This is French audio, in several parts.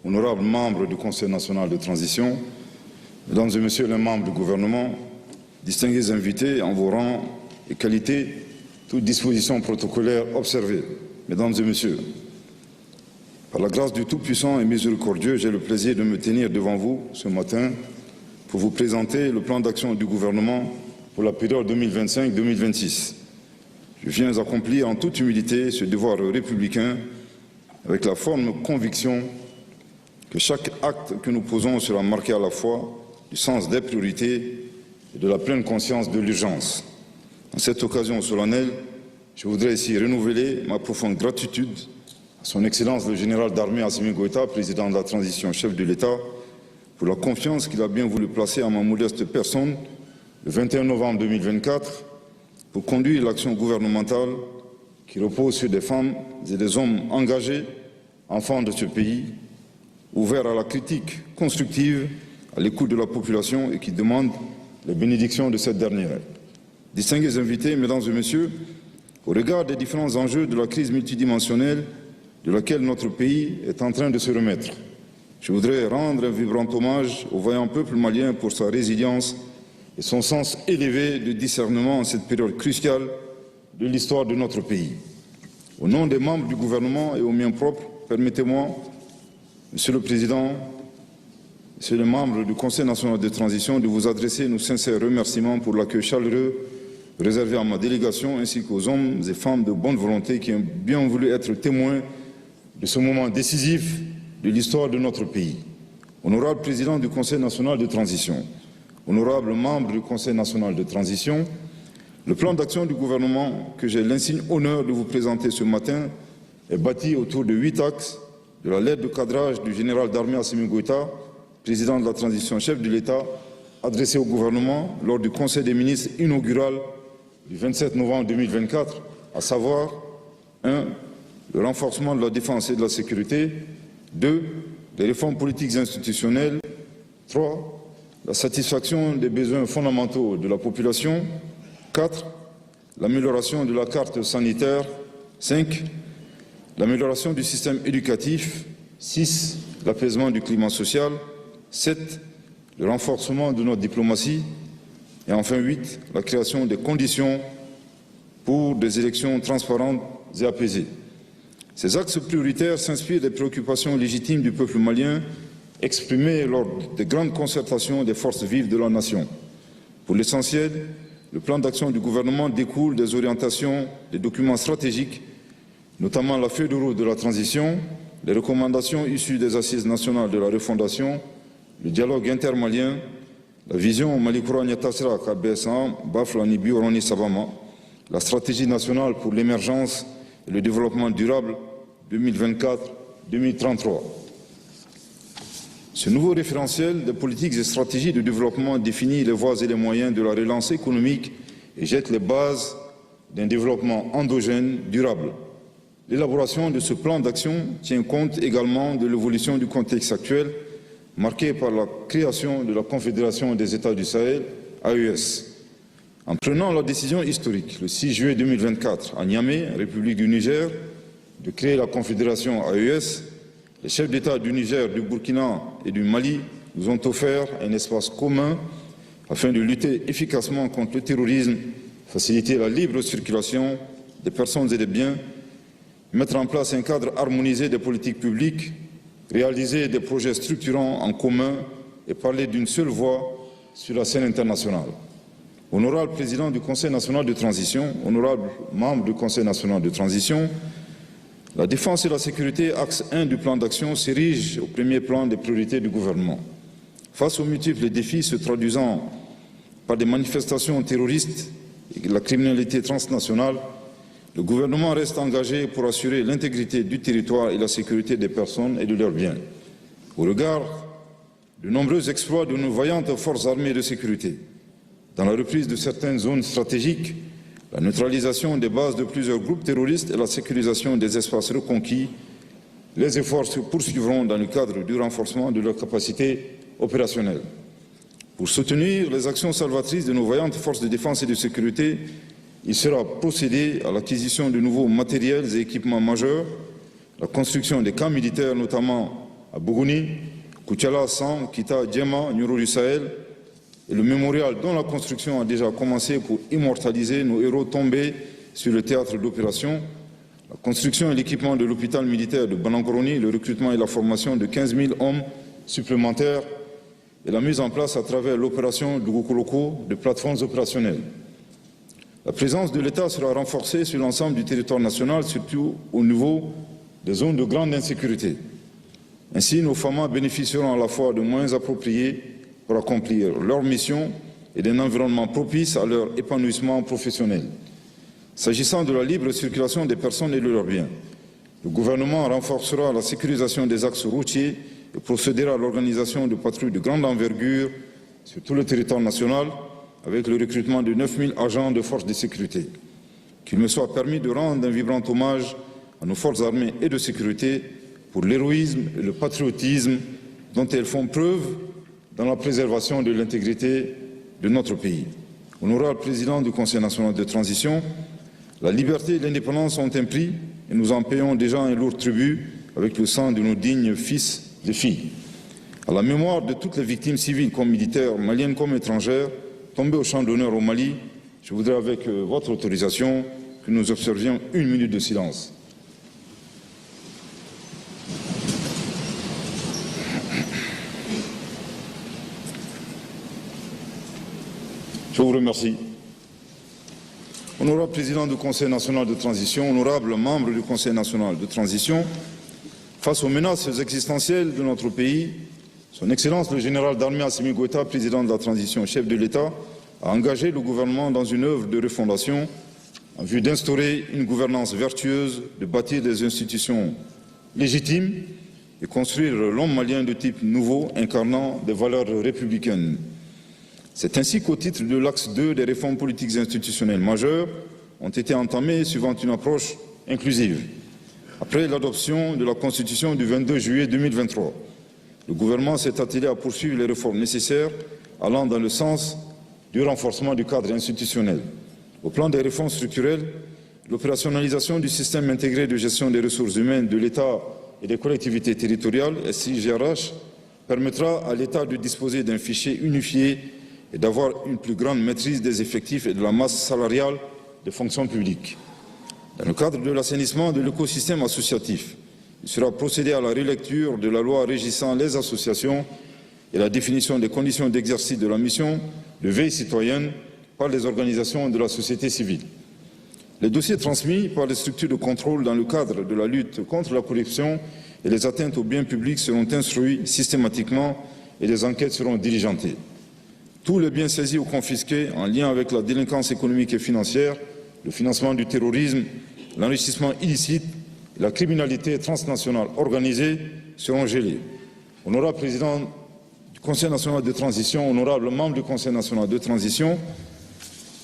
honorables membres du Conseil national de transition, mesdames et messieurs les membres du gouvernement, distingués invités en vos rangs et qualités, toutes dispositions protocolaires observées. Mesdames et messieurs, par la grâce du Tout-Puissant et Miséricordieux, j'ai le plaisir de me tenir devant vous ce matin pour vous présenter le plan d'action du gouvernement pour la période 2025-2026. Je viens accomplir en toute humilité ce devoir républicain avec la ferme conviction que chaque acte que nous posons sera marqué à la fois du sens des priorités et de la pleine conscience de l'urgence. En cette occasion solennelle, je voudrais ici renouveler ma profonde gratitude à son Excellence le général d'armée Assimi Goïta, président de la transition, chef de l'État, pour la confiance qu'il a bien voulu placer à ma modeste personne le 21 novembre 2024 pour conduire l'action gouvernementale qui repose sur des femmes et des hommes engagés, enfants de ce pays, ouverts à la critique constructive, à l'écoute de la population et qui demandent les bénédictions de cette dernière. Distingués invités, mesdames et messieurs, au regard des différents enjeux de la crise multidimensionnelle de laquelle notre pays est en train de se remettre, je voudrais rendre un vibrant hommage au vaillant peuple malien pour sa résilience et son sens élevé de discernement en cette période cruciale de l'histoire de notre pays. Au nom des membres du gouvernement et au mien propre, permettez-moi, Monsieur le Président, Monsieur les membres du Conseil national de transition, de vous adresser nos sincères remerciements pour l'accueil chaleureux réservé à ma délégation ainsi qu'aux hommes et femmes de bonne volonté qui ont bien voulu être témoins de ce moment décisif de l'histoire de notre pays. Honorable Président du Conseil national de transition, honorables membres du Conseil national de transition, le plan d'action du gouvernement que j'ai l'insigne honneur de vous présenter ce matin est bâti autour de 8 axes, de la lettre de cadrage du général d'armée Assimi Goïta, président de la transition, chef de l'État, adressée au gouvernement lors du Conseil des ministres inaugural du 27 novembre 2024, à savoir 1. Le renforcement de la défense et de la sécurité, 2. Les réformes politiques et institutionnelles, 3. La satisfaction des besoins fondamentaux de la population, 4. L'amélioration de la carte sanitaire, 5. L'amélioration du système éducatif, 6. L'apaisement du climat social, 7. Le renforcement de notre diplomatie et enfin 8. La création des conditions pour des élections transparentes et apaisées. Ces axes prioritaires s'inspirent des préoccupations légitimes du peuple malien exprimées lors des grandes concertations des forces vives de la nation. Pour l'essentiel, le plan d'action du gouvernement découle des orientations des documents stratégiques, notamment la feuille de route de la transition, les recommandations issues des assises nationales de la refondation, le dialogue intermalien, la vision Malikura Nyatasra Kabesa Baflani Bioroni Sabama, la stratégie nationale pour l'émergence et le développement durable 2024-2033. Ce nouveau référentiel des politiques et stratégies de développement définit les voies et les moyens de la relance économique et jette les bases d'un développement endogène durable. L'élaboration de ce plan d'action tient compte également de l'évolution du contexte actuel, marqué par la création de la Confédération des États du Sahel, AES. En prenant la décision historique, le 6 juillet 2024, à Niamey, République du Niger, de créer la Confédération AES, les chefs d'État du Niger, du Burkina et du Mali nous ont offert un espace commun afin de lutter efficacement contre le terrorisme, faciliter la libre circulation des personnes et des biens, mettre en place un cadre harmonisé des politiques publiques, réaliser des projets structurants en commun et parler d'une seule voix sur la scène internationale. Honorable Président du Conseil national de transition, honorable membre du Conseil national de transition, la défense et la sécurité, axe 1 du plan d'action, s'érige au premier plan des priorités du gouvernement. Face aux multiples défis se traduisant par des manifestations terroristes et la criminalité transnationale, le gouvernement reste engagé pour assurer l'intégrité du territoire et la sécurité des personnes et de leurs biens. Au regard de nombreux exploits de nos vaillantes forces armées de sécurité, dans la reprise de certaines zones stratégiques, la neutralisation des bases de plusieurs groupes terroristes et la sécurisation des espaces reconquis, les efforts se poursuivront dans le cadre du renforcement de leurs capacités opérationnelles. Pour soutenir les actions salvatrices de nos vaillantes forces de défense et de sécurité, il sera procédé à l'acquisition de nouveaux matériels et équipements majeurs, la construction des camps militaires, notamment à Bougouni, Koutiala, San, Kita, Djema, Nyuru du Sahel, et le mémorial dont la construction a déjà commencé pour immortaliser nos héros tombés sur le théâtre d'opération, la construction et l'équipement de l'hôpital militaire de Banangoroni, le recrutement et la formation de 15 000 hommes supplémentaires et la mise en place à travers l'opération Dugukoloko de plateformes opérationnelles. La présence de l'État sera renforcée sur l'ensemble du territoire national, surtout au niveau des zones de grande insécurité. Ainsi, nos FAMA bénéficieront à la fois de moyens appropriés pour accomplir leur mission et d'un environnement propice à leur épanouissement professionnel. S'agissant de la libre circulation des personnes et de leurs biens, le gouvernement renforcera la sécurisation des axes routiers et procédera à l'organisation de patrouilles de grande envergure sur tout le territoire national avec le recrutement de 9 000 agents de forces de sécurité. Qu'il me soit permis de rendre un vibrant hommage à nos forces armées et de sécurité pour l'héroïsme et le patriotisme dont elles font preuve dans la préservation de l'intégrité de notre pays. Honorable Président du Conseil national de transition, la liberté et l'indépendance ont un prix et nous en payons déjà un lourd tribut avec le sang de nos dignes fils et filles. À la mémoire de toutes les victimes civiles comme militaires, maliennes comme étrangères, tombées au champ d'honneur au Mali, je voudrais avec votre autorisation que nous observions 1 minute de silence. Je vous remercie. Honorable Président du Conseil national de transition, honorable membre du Conseil national de transition, face aux menaces existentielles de notre pays, Son Excellence le général d'armée Assimi Goïta, président de la transition, chef de l'État, a engagé le gouvernement dans une œuvre de refondation en vue d'instaurer une gouvernance vertueuse, de bâtir des institutions légitimes et construire l'homme malien de type nouveau incarnant des valeurs républicaines. C'est ainsi qu'au titre de l'axe 2 des réformes politiques institutionnelles majeures ont été entamées suivant une approche inclusive. Après l'adoption de la Constitution du 22 juillet 2023, le gouvernement s'est attelé à poursuivre les réformes nécessaires allant dans le sens du renforcement du cadre institutionnel. Au plan des réformes structurelles, l'opérationnalisation du système intégré de gestion des ressources humaines de l'État et des collectivités territoriales, SIGRH, permettra à l'État de disposer d'un fichier unifié et d'avoir une plus grande maîtrise des effectifs et de la masse salariale des fonctions publiques. Dans le cadre de l'assainissement de l'écosystème associatif, il sera procédé à la relecture de la loi régissant les associations et la définition des conditions d'exercice de la mission de veille citoyenne par les organisations de la société civile. Les dossiers transmis par les structures de contrôle dans le cadre de la lutte contre la corruption et les atteintes aux biens publics seront instruits systématiquement et des enquêtes seront diligentées. Tous les biens saisis ou confisqués en lien avec la délinquance économique et financière, le financement du terrorisme, l'enrichissement illicite et la criminalité transnationale organisée seront gelés. Honorable Président du Conseil national de transition, honorable membre du Conseil national de transition,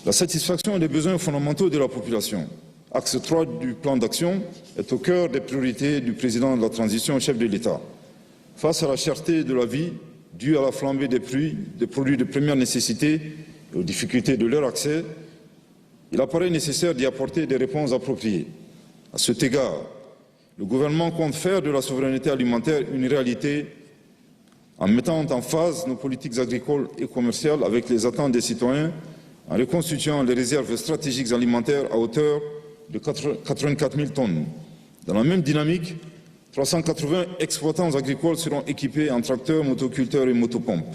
la satisfaction des besoins fondamentaux de la population, axe 3 du plan d'action, est au cœur des priorités du Président de la transition, chef de l'État. Face à la cherté de la vie, due à la flambée des prix des produits de première nécessité et aux difficultés de leur accès, il apparaît nécessaire d'y apporter des réponses appropriées. À cet égard, le gouvernement compte faire de la souveraineté alimentaire une réalité en mettant en phase nos politiques agricoles et commerciales avec les attentes des citoyens, en reconstituant les réserves stratégiques alimentaires à hauteur de 84 000 tonnes. Dans la même dynamique, 380 exploitants agricoles seront équipés en tracteurs, motoculteurs et motopompes.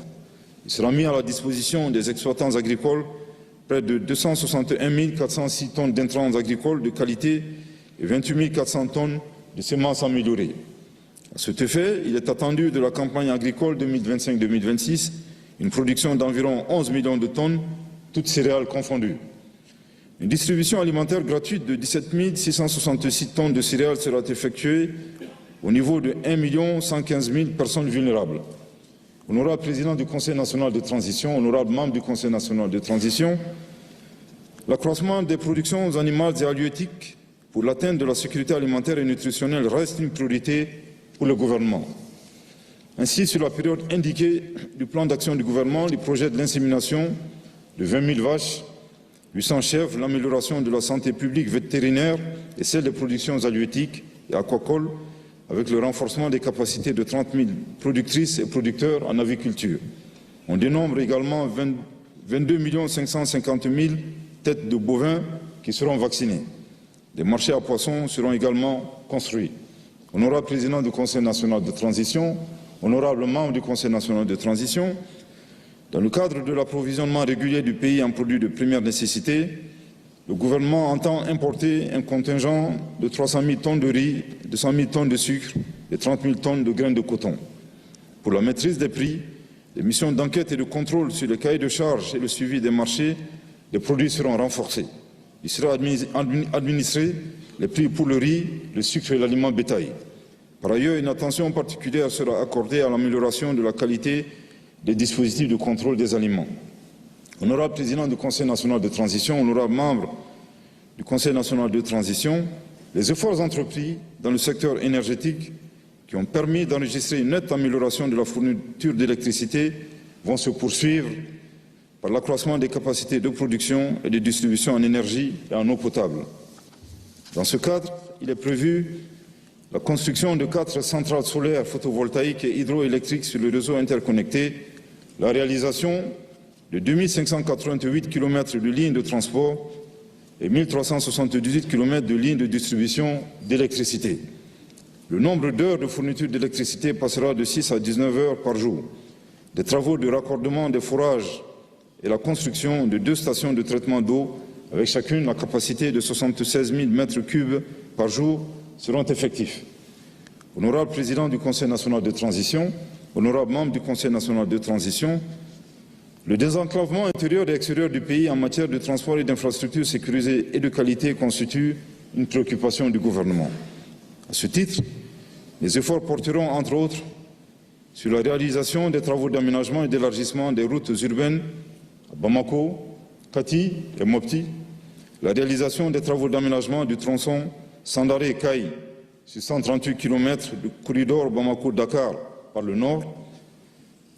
Il sera mis à la disposition des exploitants agricoles près de 261 406 tonnes d'intrants agricoles de qualité et 28 400 tonnes de semences améliorées. À cet effet, il est attendu de la campagne agricole 2025-2026 une production d'environ 11 millions de tonnes, toutes céréales confondues. Une distribution alimentaire gratuite de 17 666 tonnes de céréales sera effectuée au niveau de 1 115 000 personnes vulnérables. Honorable Président du Conseil national de transition, honorable membre du Conseil national de transition, l'accroissement des productions animales et halieutiques pour l'atteinte de la sécurité alimentaire et nutritionnelle reste une priorité pour le gouvernement. Ainsi, sur la période indiquée du plan d'action du gouvernement, les projets de l'insémination de 20 000 vaches, 800 chèvres, l'amélioration de la santé publique vétérinaire et celle des productions halieutiques et aquacoles avec le renforcement des capacités de 30 000 productrices et producteurs en aviculture. On dénombre également 22 550 000 têtes de bovins qui seront vaccinées. Des marchés à poissons seront également construits. Honorable Président du Conseil national de transition, honorable membre du Conseil national de transition, dans le cadre de l'approvisionnement régulier du pays en produits de première nécessité, le gouvernement entend importer un contingent de 300 000 tonnes de riz, de 100 000 tonnes de sucre et 30 000 tonnes de graines de coton. Pour la maîtrise des prix, les missions d'enquête et de contrôle sur les cahiers de charges et le suivi des marchés des produits seront renforcés. Il sera administré les prix pour le riz, le sucre et l'aliment bétail. Par ailleurs, une attention particulière sera accordée à l'amélioration de la qualité des dispositifs de contrôle des aliments. Honorable Président du Conseil national de transition, honorable membre du Conseil national de transition, les efforts entrepris dans le secteur énergétique qui ont permis d'enregistrer une nette amélioration de la fourniture d'électricité vont se poursuivre par l'accroissement des capacités de production et de distribution en énergie et en eau potable. Dans ce cadre, il est prévu la construction de 4 centrales solaires photovoltaïques et hydroélectriques sur le réseau interconnecté, la réalisation de 2588 km de lignes de transport et 1378 km de lignes de distribution d'électricité. Le nombre d'heures de fourniture d'électricité passera de 6 à 19 heures par jour. Des travaux de raccordement des forages et la construction de 2 stations de traitement d'eau avec chacune la capacité de 76 000 m3 par jour seront effectifs. Honorable Président du Conseil national de transition, honorable membre du Conseil national de transition, le désenclavement intérieur et extérieur du pays en matière de transport et d'infrastructures sécurisées et de qualité constitue une préoccupation du gouvernement. À ce titre, les efforts porteront entre autres sur la réalisation des travaux d'aménagement et d'élargissement des routes urbaines à Bamako, Kati et Mopti, la réalisation des travaux d'aménagement du tronçon Sandaré-Kaï sur 138 km du corridor Bamako-Dakar par le nord,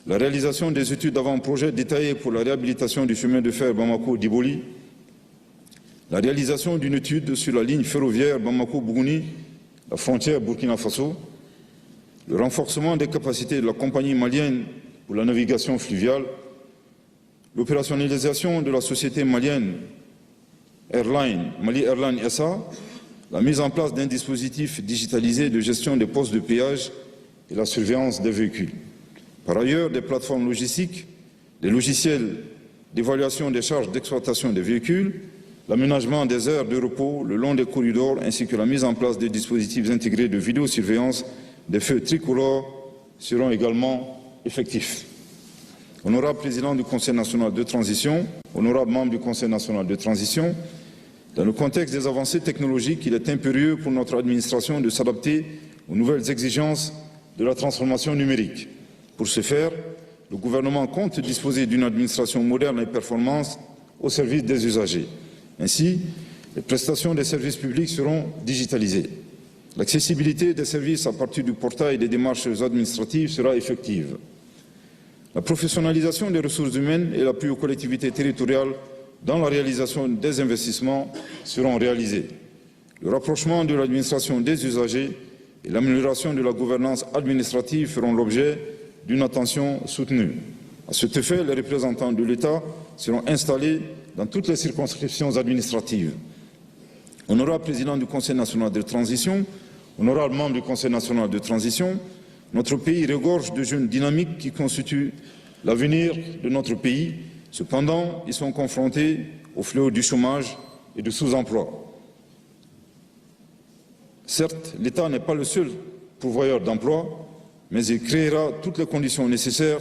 la réalisation des études d'avant-projet détaillées pour la réhabilitation du chemin de fer Bamako-Diboli, la réalisation d'une étude sur la ligne ferroviaire Bamako-Bougouni, la frontière Burkina Faso, le renforcement des capacités de la compagnie malienne pour la navigation fluviale, l'opérationnalisation de la société malienne Mali Airline SA, la mise en place d'un dispositif digitalisé de gestion des postes de péage et la surveillance des véhicules. Par ailleurs, des plateformes logistiques, des logiciels d'évaluation des charges d'exploitation des véhicules, l'aménagement des aires de repos le long des corridors ainsi que la mise en place des dispositifs intégrés de vidéosurveillance des feux tricolores seront également effectifs. Honorable Président du Conseil national de transition, honorable membre du Conseil national de transition, dans le contexte des avancées technologiques, il est impérieux pour notre administration de s'adapter aux nouvelles exigences de la transformation numérique. Pour ce faire, le gouvernement compte disposer d'une administration moderne et performante au service des usagers. Ainsi, les prestations des services publics seront digitalisées. L'accessibilité des services à partir du portail des démarches administratives sera effective. La professionnalisation des ressources humaines et l'appui aux collectivités territoriales dans la réalisation des investissements seront réalisés. Le rapprochement de l'administration des usagers et l'amélioration de la gouvernance administrative feront l'objet d'une attention soutenue. À cet effet, les représentants de l'État seront installés dans toutes les circonscriptions administratives. Honorable Président du Conseil national de transition, honorable membre du Conseil national de transition, notre pays regorge de jeunes dynamiques qui constituent l'avenir de notre pays. Cependant, ils sont confrontés au fléau du chômage et du sous-emploi. Certes, l'État n'est pas le seul pourvoyeur d'emplois, mais il créera toutes les conditions nécessaires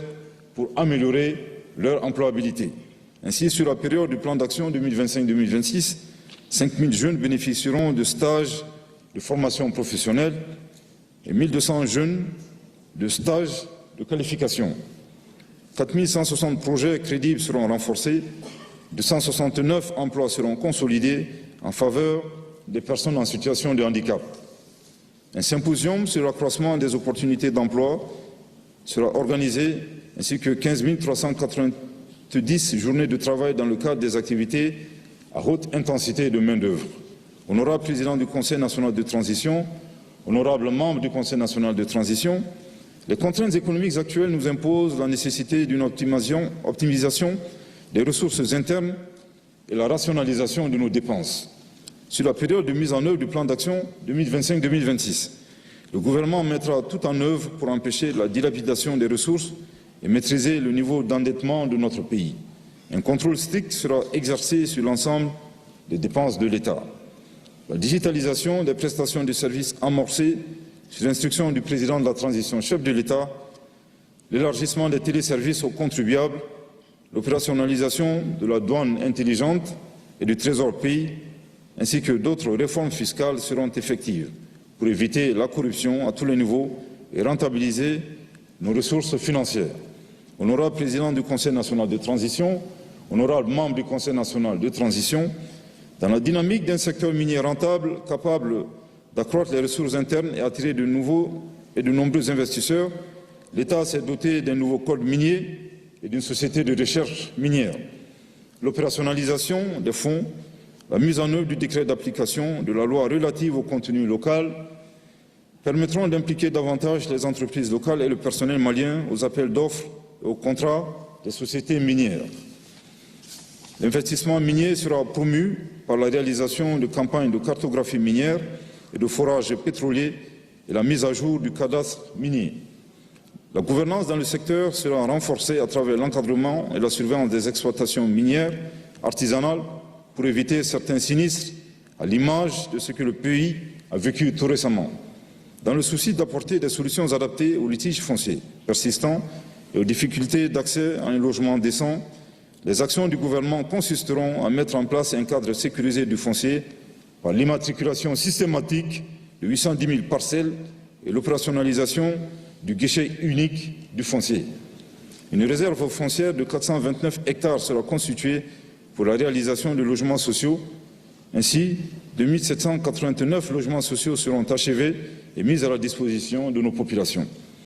pour améliorer leur employabilité. Ainsi, sur la période du plan d'action 2025-2026, 5 000 jeunes bénéficieront de stages de formation professionnelle et 1 200 jeunes de stages de qualification. 4 160 projets crédibles seront renforcés, 269 emplois seront consolidés en faveur des personnes en situation de handicap. Un symposium sur l'accroissement des opportunités d'emploi sera organisé, ainsi que 15 390 journées de travail dans le cadre des activités à haute intensité de main-d'œuvre. Honorable Président du Conseil national de transition, Honorables membres du Conseil national de transition, les contraintes économiques actuelles nous imposent la nécessité d'une optimisation des ressources internes et la rationalisation de nos dépenses. Sur la période de mise en œuvre du plan d'action 2025-2026, le gouvernement mettra tout en œuvre pour empêcher la dilapidation des ressources et maîtriser le niveau d'endettement de notre pays. Un contrôle strict sera exercé sur l'ensemble des dépenses de l'État. La digitalisation des prestations de services amorcées sur instruction du président de la transition, chef de l'État, l'élargissement des téléservices aux contribuables, l'opérationnalisation de la douane intelligente et du trésor pays, ainsi que d'autres réformes fiscales seront effectives pour éviter la corruption à tous les niveaux et rentabiliser nos ressources financières. Honorable président du Conseil national de transition, honorable membre du Conseil national de transition, dans la dynamique d'un secteur minier rentable, capable d'accroître les ressources internes et attirer de nouveaux et de nombreux investisseurs, l'État s'est doté d'un nouveau code minier et d'une société de recherche minière. L'opérationnalisation des fonds, la mise en œuvre du décret d'application de la loi relative au contenu local permettront d'impliquer davantage les entreprises locales et le personnel malien aux appels d'offres et aux contrats des sociétés minières. L'investissement minier sera promu par la réalisation de campagnes de cartographie minière et de forage pétrolier et la mise à jour du cadastre minier. La gouvernance dans le secteur sera renforcée à travers l'encadrement et la surveillance des exploitations minières artisanales pour éviter certains sinistres, à l'image de ce que le pays a vécu tout récemment. Dans le souci d'apporter des solutions adaptées aux litiges fonciers persistants et aux difficultés d'accès à un logement décent, les actions du gouvernement consisteront à mettre en place un cadre sécurisé du foncier par l'immatriculation systématique de 810 000 parcelles et l'opérationnalisation du guichet unique du foncier. Une réserve foncière de 429 hectares sera constituée pour la réalisation de logements sociaux. Ainsi, 2789 logements sociaux seront achevés et mis à la disposition de nos populations.